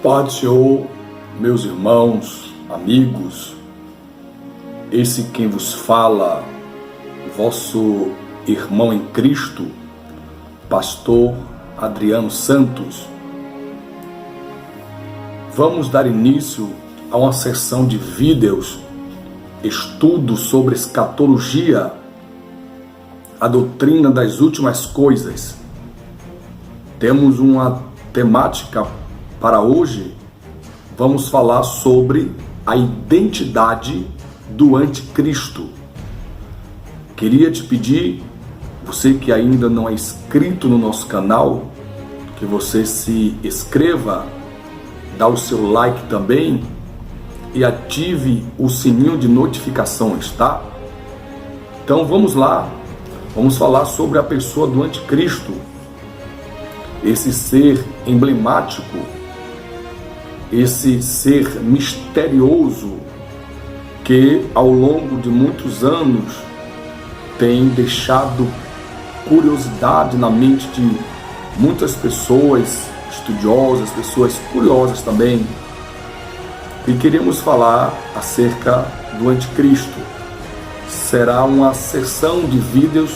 Paz do Senhor, meus irmãos, amigos, esse quem vos fala, vosso irmão em Cristo, pastor Adriano Santos. Vamos dar início a uma sessão de vídeos, estudo sobre escatologia, a doutrina das últimas coisas. Temos uma temática para hoje. Vamos falar sobre a identidade do anticristo. Queria te pedir, você que ainda não é inscrito no nosso canal, que você se inscreva, dá o seu like também e ative o sininho de notificações, tá? Então vamos lá, vamos falar sobre a pessoa do anticristo, esse ser emblemático, esse ser misterioso que ao longo de muitos anos tem deixado curiosidade na mente de muitas pessoas estudiosas, pessoas curiosas também. E queremos falar acerca do anticristo. Será uma sessão de vídeos,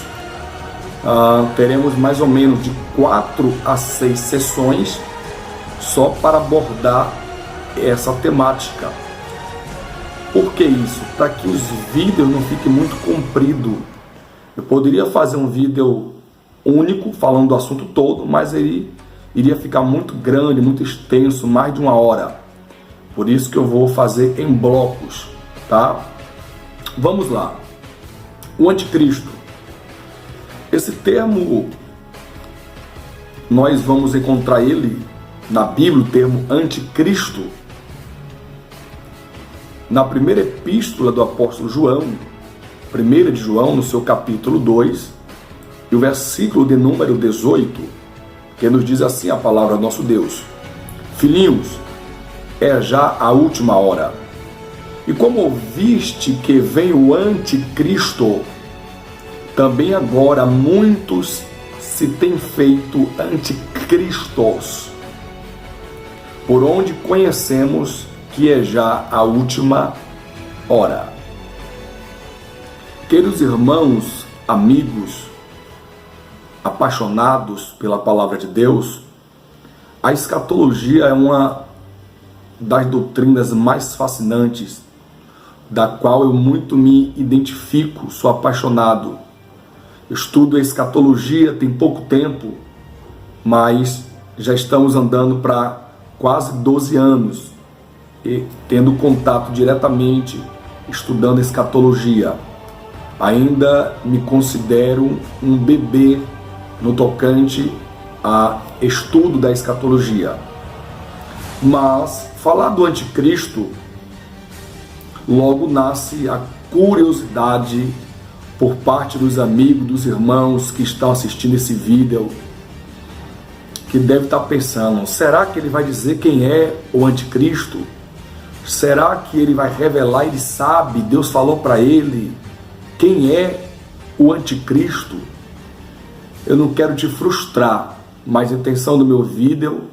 teremos mais ou menos de 4 a 6 sessões só para abordar essa temática. Por que isso? Para que os vídeos não fiquem muito compridos. Eu poderia fazer um vídeo único falando do assunto todo, mas ele iria ficar muito grande, muito extenso, mais de 1 hora. Por isso que eu vou fazer em blocos, tá? Vamos lá. O anticristo. Esse termo, nós vamos encontrar ele na Bíblia, o termo anticristo, na primeira epístola do apóstolo João, 1 de João, no seu capítulo 2, e o versículo de número 18, que nos diz assim a palavra do nosso Deus: Filhinhos, é já a última hora. E como ouviste que vem o anticristo, também agora muitos se têm feito anticristos, por onde conhecemos que é já a última hora. Queridos irmãos, amigos, apaixonados pela palavra de Deus, a escatologia é uma das doutrinas mais fascinantes, da qual eu muito me identifico, sou apaixonado. Estudo a escatologia tem pouco tempo, mas já estamos andando para quase 12 anos e tendo contato diretamente, estudando escatologia. Ainda me considero um bebê no tocante a estudo da escatologia. Mas falar do anticristo, logo nasce a curiosidade por parte dos amigos, dos irmãos que estão assistindo esse vídeo, que deve estar pensando: será que ele vai dizer quem é o anticristo? Será que ele vai revelar? Ele sabe, Deus falou para ele quem é o anticristo? Eu não quero te frustrar, mas a intenção do meu vídeo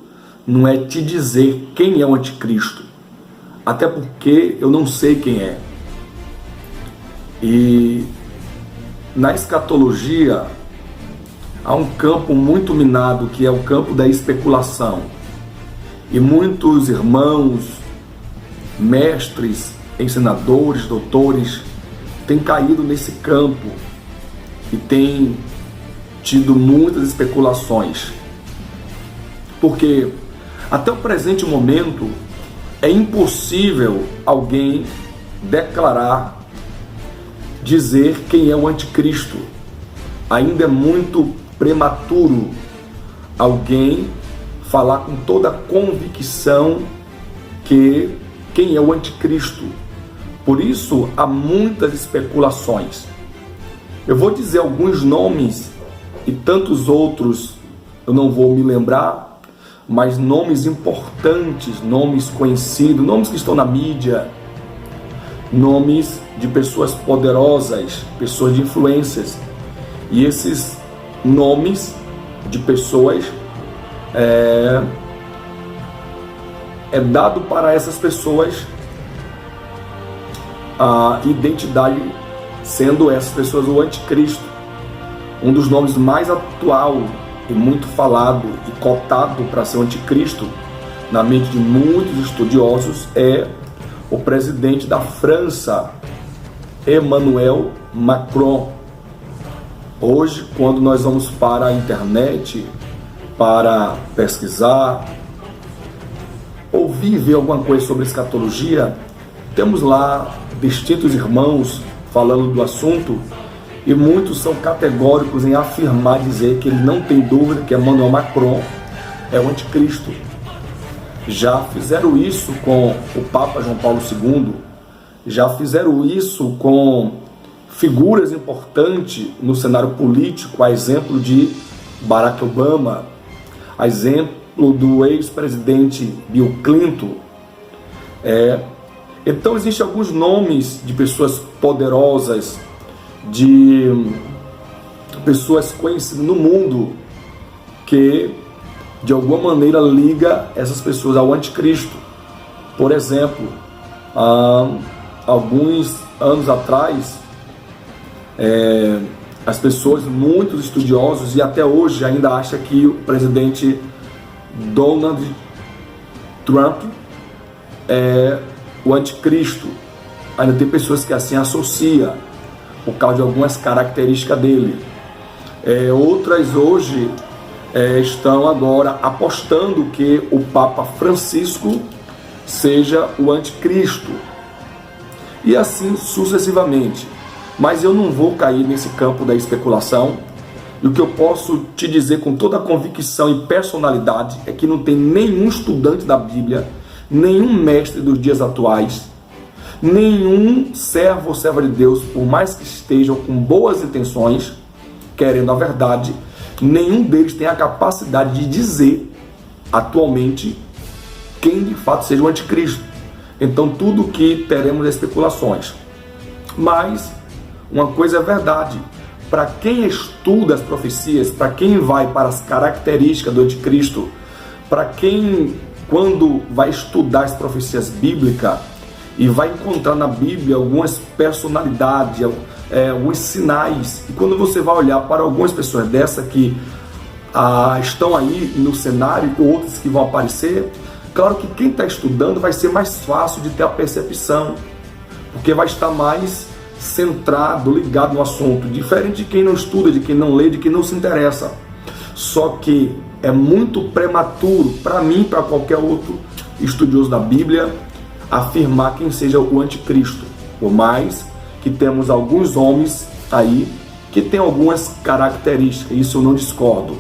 não é te dizer quem é o anticristo, até porque eu não sei quem é. E na escatologia há um campo muito minado, que é o campo da especulação. E muitos irmãos, mestres, ensinadores, doutores, têm caído nesse campo e têm tido muitas especulações. Porque até o presente momento é impossível alguém declarar, dizer quem é o anticristo. Ainda é muito prematuro alguém falar com toda a convicção que quem é o anticristo. Por isso há muitas especulações. Eu vou dizer alguns nomes e tantos outros eu não vou me lembrar, mas nomes importantes, nomes conhecidos, nomes que estão na mídia, nomes de pessoas poderosas, pessoas de influências. E esses nomes de pessoas é dado para essas pessoas a identidade, sendo essas pessoas o anticristo. Um dos nomes mais atual e muito falado e cotado para ser o anticristo na mente de muitos estudiosos é o presidente da França, Emmanuel Macron. Hoje, quando nós vamos para a internet para pesquisar, ouvir, ver alguma coisa sobre escatologia, temos lá distintos irmãos falando do assunto, e muitos são categóricos em afirmar, dizer que ele não tem dúvida que Emmanuel Macron é o anticristo. Já fizeram isso com o Papa João Paulo II, já fizeram isso com figuras importantes no cenário político, a exemplo de Barack Obama, a exemplo do ex-presidente Bill Clinton. Então existem alguns nomes de pessoas poderosas, de pessoas conhecidas no mundo, que de alguma maneira liga essas pessoas ao anticristo. Por exemplo, há alguns anos atrás, as pessoas, muitos estudiosos, e até hoje ainda acham que o presidente Donald Trump é o anticristo. Ainda tem pessoas que assim associam por causa de algumas características dele. Outras hoje estão agora apostando que o Papa Francisco seja o anticristo, e assim sucessivamente. Mas eu não vou cair nesse campo da especulação, e o que eu posso te dizer com toda a convicção e personalidade é que não tem nenhum estudante da Bíblia, nenhum mestre dos dias atuais, nenhum servo ou serva de Deus, por mais que estejam com boas intenções, querendo a verdade, nenhum deles tem a capacidade de dizer atualmente quem de fato seja o anticristo. Então tudo que teremos é especulações. Mas uma coisa é verdade: para quem estuda as profecias, para quem vai para as características do anticristo, para quem, quando vai estudar as profecias bíblicas e vai encontrar na Bíblia algumas personalidades, alguns sinais, e quando você vai olhar para algumas pessoas dessas que estão aí no cenário, ou outras que vão aparecer, claro que quem está estudando vai ser mais fácil de ter a percepção, porque vai estar mais centrado, ligado no assunto, diferente de quem não estuda, de quem não lê, de quem não se interessa. Só que é muito prematuro para mim, para qualquer outro estudioso da Bíblia, afirmar quem seja o anticristo, por mais que temos alguns homens aí que têm algumas características, isso eu não discordo.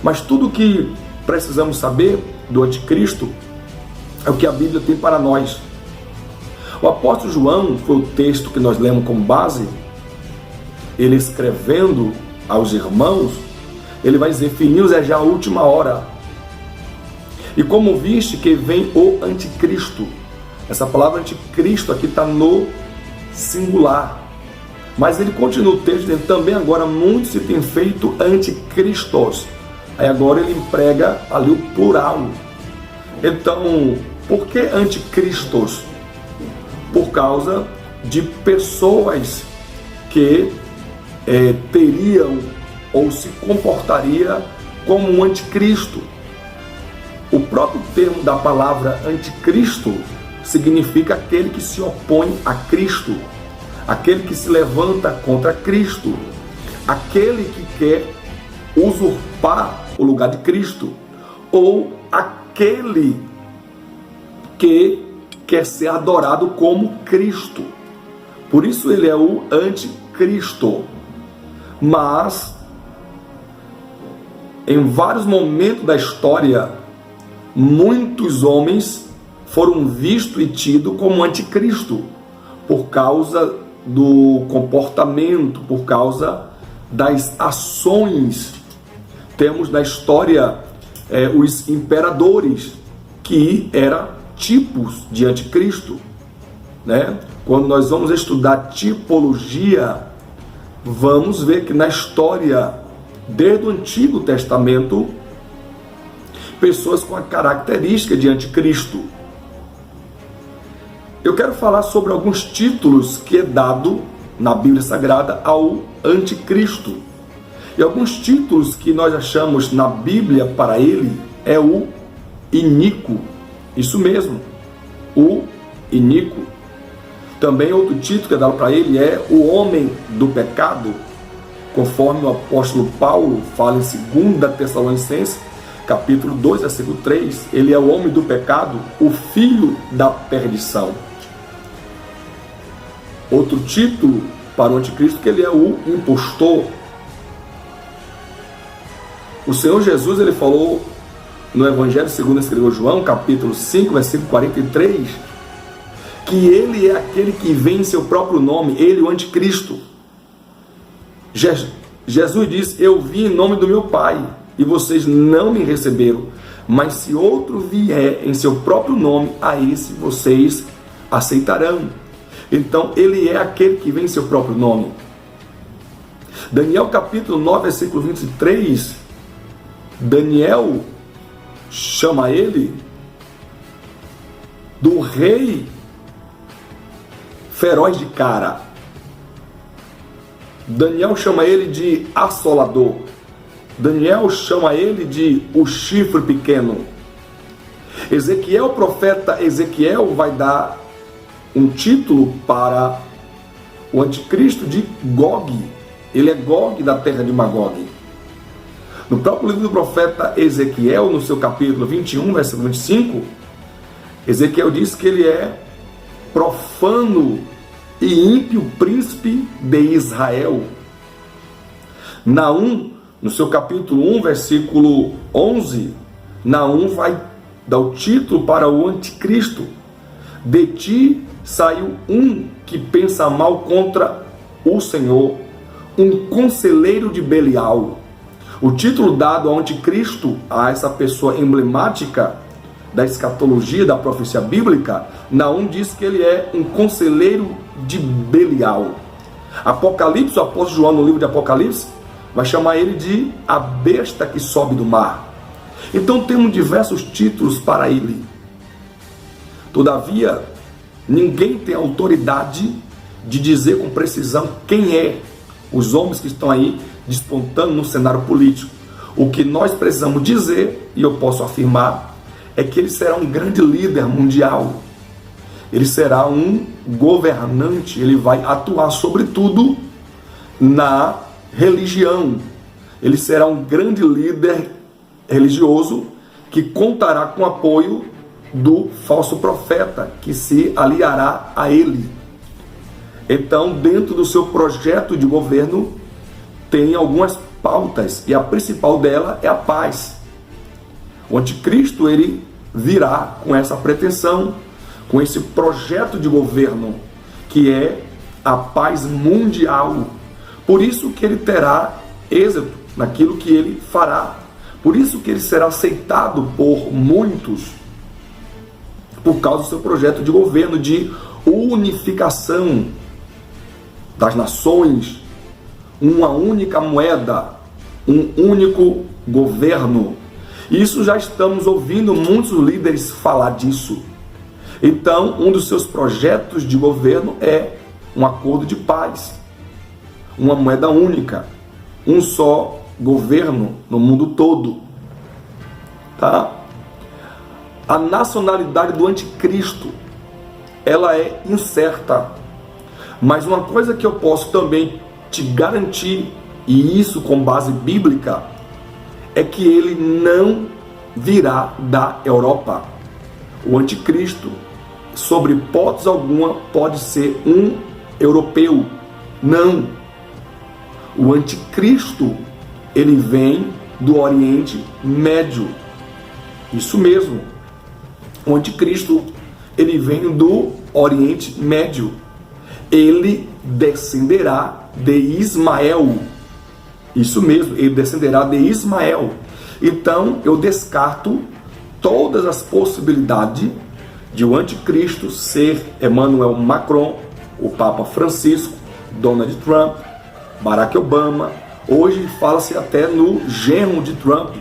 Mas tudo que precisamos saber do anticristo é o que a Bíblia tem para nós. O apóstolo João, foi o texto que nós lemos como base, ele escrevendo aos irmãos, ele vai dizer: filhinhos, é já a última hora. E como viste que vem o anticristo. Essa palavra anticristo aqui está no singular. Mas ele continua o texto dizendo: também agora muitos se têm feito anticristos. Aí agora ele emprega ali o plural. Então, por que anticristos? Por causa de pessoas que teriam ou se comportaria como um anticristo. O próprio termo da palavra anticristo significa aquele que se opõe a Cristo, aquele que se levanta contra Cristo, aquele que quer usurpar o lugar de Cristo, ou aquele que quer ser adorado como Cristo. Por isso ele é o anticristo. Mas em vários momentos da história, muitos homens foram vistos e tidos como anticristo por causa do comportamento, por causa das ações. Temos na história os imperadores, que eram tipos de anticristo, né? Quando nós vamos estudar tipologia, vamos ver que na história, desde o Antigo Testamento, pessoas com a característica de anticristo. eu quero falar sobre alguns títulos que é dado na Bíblia Sagrada ao anticristo. E alguns títulos que nós achamos na Bíblia para ele é o iníquo. Isso mesmo, o iníquo. Também outro título que é dado para ele é o homem do pecado, conforme o apóstolo Paulo fala em 2 Tessalonicenses, capítulo 2, versículo 3, ele é o homem do pecado, o filho da perdição. Outro título para o anticristo que ele é o impostor. O Senhor Jesus, ele falou no Evangelho segundo escreveu João, capítulo 5, versículo 43, que ele é aquele que vem em seu próprio nome, ele, o anticristo. Jesus diz: eu vim em nome do meu Pai, e vocês não me receberam, mas se outro vier em seu próprio nome, a esse vocês aceitarão. Então, ele é aquele que vem em seu próprio nome. Daniel capítulo 9, versículo 23, Daniel chama ele do rei feroz de cara. Daniel chama ele de assolador. Daniel chama ele de o chifre pequeno. Ezequiel, o profeta Ezequiel, vai dar um título para o anticristo de Gog. Ele é Gog da terra de Magog. No próprio livro do profeta Ezequiel, no seu capítulo 21, versículo 25, Ezequiel diz que ele é profano e ímpio príncipe de Israel. Naum, no seu capítulo 1, versículo 11, Naum vai dar o título para o anticristo. De ti saiu um que pensa mal contra o Senhor, um conselheiro de Belial. O título dado ao anticristo, a essa pessoa emblemática da escatologia, da profecia bíblica, Naum diz que ele é um conselheiro de Belial. Apocalipse, o apóstolo João, no livro de Apocalipse, vai chamar ele de a besta que sobe do mar. Então temos diversos títulos para ele. Todavia, ninguém tem autoridade de dizer com precisão quem é os homens que estão aí despontando no cenário político. O que nós precisamos dizer, e eu posso afirmar, é que ele será um grande líder mundial. Ele será um governante, ele vai atuar sobretudo na religião. Ele será um grande líder religioso que contará com o apoio do falso profeta, que se aliará a ele. Então, dentro do seu projeto de governo, tem algumas pautas, e a principal dela é a paz. O anticristo, ele virá com essa pretensão, com esse projeto de governo, que é a paz mundial. Por isso que ele terá êxito naquilo que ele fará. Por isso que ele será aceitado por muitos, por causa do seu projeto de governo, de unificação das nações, uma única moeda, um único governo. Isso já estamos ouvindo muitos líderes falar disso. Então, um dos seus projetos de governo é um acordo de paz, uma moeda única, um só governo no mundo todo. Tá? A nacionalidade do anticristo, ela é incerta. Mas uma coisa que eu posso também te garantir, e isso com base bíblica, é que ele não virá da Europa. O anticristo, sobre hipótese alguma, pode ser um europeu. Não. O anticristo, ele vem do Oriente Médio. Isso mesmo. O anticristo, ele vem do Oriente Médio. Ele descenderá de Ismael. Isso mesmo, ele descenderá de Ismael. Então, eu descarto todas as possibilidades de o anticristo ser Emmanuel Macron, o Papa Francisco, Donald Trump, Barack Obama. Hoje fala-se até no genro de Trump.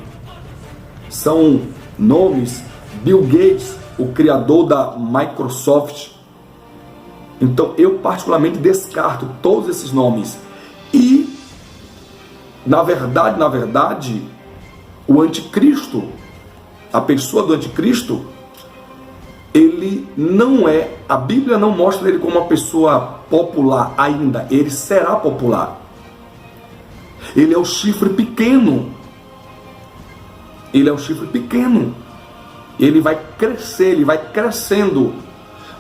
São nomes: Bill Gates, o criador da Microsoft, Então eu particularmente descarto todos esses nomes. E na verdade, o anticristo, a pessoa do anticristo, ele não é, a Bíblia não mostra ele como uma pessoa popular ainda, ele será popular. Ele é o chifre pequeno. Ele é um chifre pequeno. Ele vai crescer, ele vai crescendo.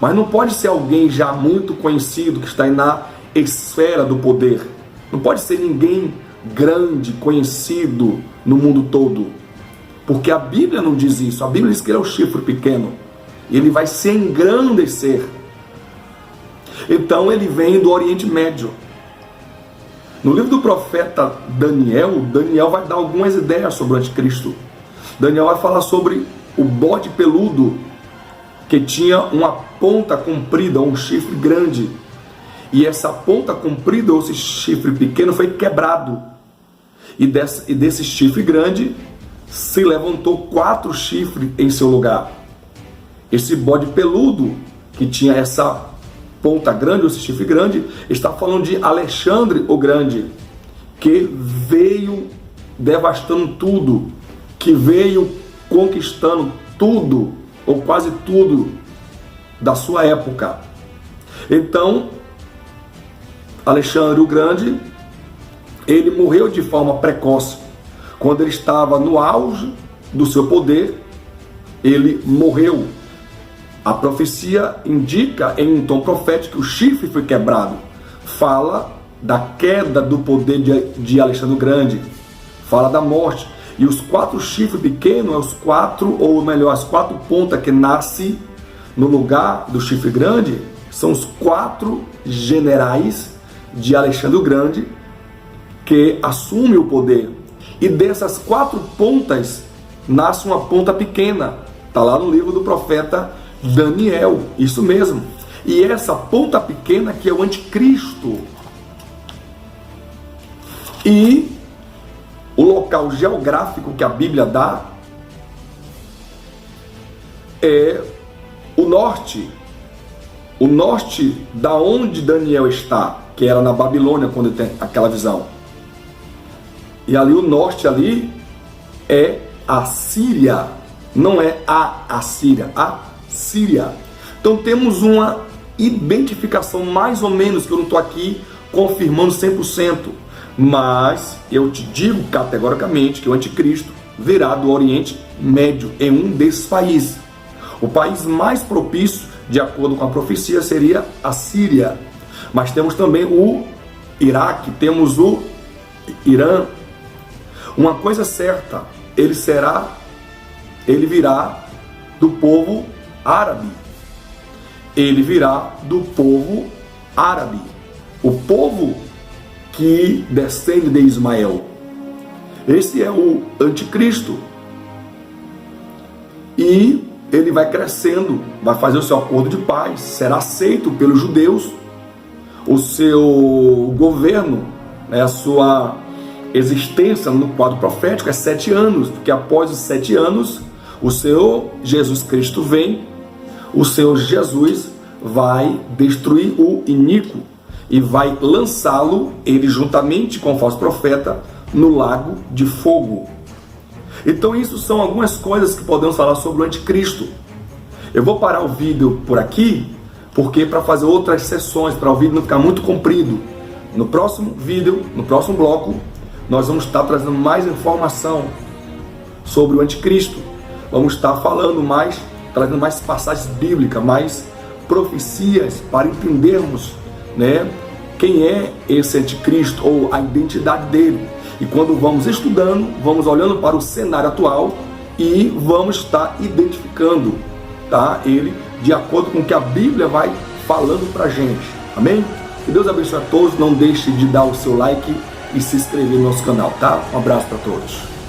Mas não pode ser alguém já muito conhecido, que está aí na esfera do poder. Não pode ser ninguém grande, conhecido no mundo todo. Porque a Bíblia não diz isso. A Bíblia diz que ele é o chifre pequeno. Ele vai se engrandecer. Então ele vem do Oriente Médio. No livro do profeta Daniel, Daniel vai dar algumas ideias sobre o anticristo. Daniel vai falar sobre o bode peludo, que tinha uma ponta comprida, um chifre grande. E essa ponta comprida, ou esse chifre pequeno, foi quebrado. E desse chifre grande, se levantou 4 chifres em seu lugar. Esse bode peludo, que tinha essa ponta grande, ou esse chifre grande, está falando de Alexandre o Grande, que veio devastando tudo, que veio conquistando tudo, ou quase tudo, da sua época. Então, Alexandre o Grande, ele morreu de forma precoce. Quando ele estava no auge do seu poder, ele morreu. A profecia indica em um tom profético que o chifre foi quebrado. Fala da queda do poder de Alexandre o Grande. Fala da morte. E os 4 chifres pequenos, as 4 pontas que nascem no lugar do chifre grande, são os 4 generais de Alexandre o Grande que assumem o poder. E dessas 4 pontas, nasce uma ponta pequena. Está lá no livro do profeta Daniel, isso mesmo. E essa ponta pequena que é o anticristo. E o local geográfico que a Bíblia dá é o norte. O norte da onde Daniel está, que era na Babilônia quando tem aquela visão. E ali o norte ali é a Síria, não é a Assíria, a Síria. Então temos uma identificação mais ou menos, que eu não estou aqui confirmando 100%, mas eu te digo categoricamente que o anticristo virá do Oriente Médio, em um desses países. O país mais propício, de acordo com a profecia, seria a Síria. Mas temos também o Iraque, temos o Irã. Uma coisa certa, ele virá do povo árabe. Ele virá do povo árabe. O povo que descende de Ismael. Esse é o anticristo. E ele vai crescendo, vai fazer o seu acordo de paz, será aceito pelos judeus. O seu governo, a sua existência no quadro profético é 7 anos, porque após os 7 anos, o Senhor Jesus Cristo vem, o Senhor Jesus vai destruir o iníquo e vai lançá-lo, ele juntamente com o falso profeta, no lago de fogo. Então isso são algumas coisas que podemos falar sobre o anticristo. Eu vou parar o vídeo por aqui, porque para fazer outras sessões, para o vídeo não ficar muito comprido. No próximo vídeo, no próximo bloco, nós vamos estar trazendo mais informação sobre o anticristo. Vamos estar falando mais, trazendo mais passagens bíblicas, mais profecias para entendermos, quem é esse anticristo ou a identidade dele. E quando vamos estudando, vamos olhando para o cenário atual e vamos estar identificando, ele de acordo com o que a Bíblia vai falando para a gente. Amém? Que Deus abençoe a todos. Não deixe de dar o seu like e se inscrever no nosso canal, Um abraço para todos.